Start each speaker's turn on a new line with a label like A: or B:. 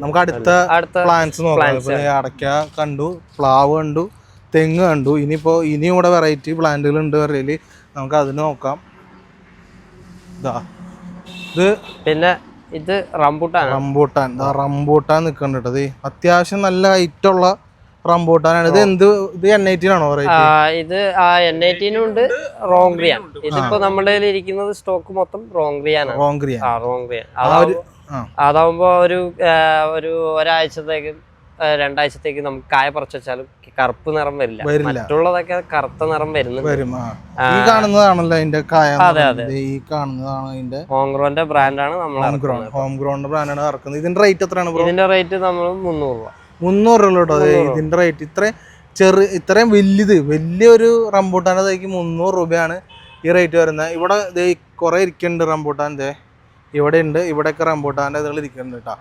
A: നമുക്ക് അടുത്ത പ്ലാന്റ്സ് നോക്കാം. അടയ്ക്ക കണ്ടു, പ്ലാവ് കണ്ടു, തെങ്ങ് കണ്ടു. ഇനിയും ഇവിടെ വെറൈറ്റി പ്ലാന്റുകൾ ഉണ്ട് പറയല്. നമുക്ക് അതിന് നോക്കാം. ഇത്
B: പിന്നെ ഇത് റംബൂട്ടാൻ
A: റംബൂട്ടാൻ നിൽക്കുന്നുണ്ട്. അത്യാവശ്യം നല്ല ഹൈറ്റുള്ള റംബൂട്ടാനാണ്. ഇത് ഇത് N18 ആണോ?
B: ഇത് N18 ഉണ്ട്, റോങ്ക്രിയാൻ. ഇതിപ്പോ നമ്മുടെ ഇരിക്കുന്നത് സ്റ്റോക്ക് മൊത്തം റോങ്ക്രിയാൻ. അതാവുമ്പോ ഒരാഴ്ചത്തേക്ക് 2 ആഴ്ചത്തേക്ക് നമുക്ക് കായ പറിച്ചു വെച്ചാലും കറുപ്പ് നിറം വരില്ല. മറ്റുള്ളതൊക്കെ കറുത്ത നിറം
A: വരും. ഈ കാണുന്നതാണല്ലോ അതിന്റെ കായ.
B: അതെ.
A: ഈ കാണുന്നതാണ് അതിന്റെ
B: ഹോംഗ്രോന്റെ ബ്രാൻഡാണ് നമ്മൾ.
A: ഹോംഗ്രോന്റെ ബ്രാൻഡാണ് ഇറക്കുന്നത്. ഇതിന്റെ റേറ്റ് എത്രയാണ്?
B: ഇതിന്റെ റേറ്റ് നമ്മൾ 300 രൂപ.
A: 300 രൂപ കേട്ടോ. ഇതിന്റെ റേറ്റ് ഇത്രയും വലിയൊരു റംബൂട്ടാൻ്റെ തൈക്ക് 300 രൂപയാണ് ഈ റേറ്റ് വരുന്നത്. ഇവിടെ കുറെ ഇരിക്കുന്നുണ്ട് റംബൂട്ടാൻ. ഇവിടെ ഉണ്ട്, ഇവിടെയൊക്കെ റംബൂട്ടാൻ്റെ ഇതുകൾ ഇരിക്കുന്നുണ്ട് കേട്ടോ.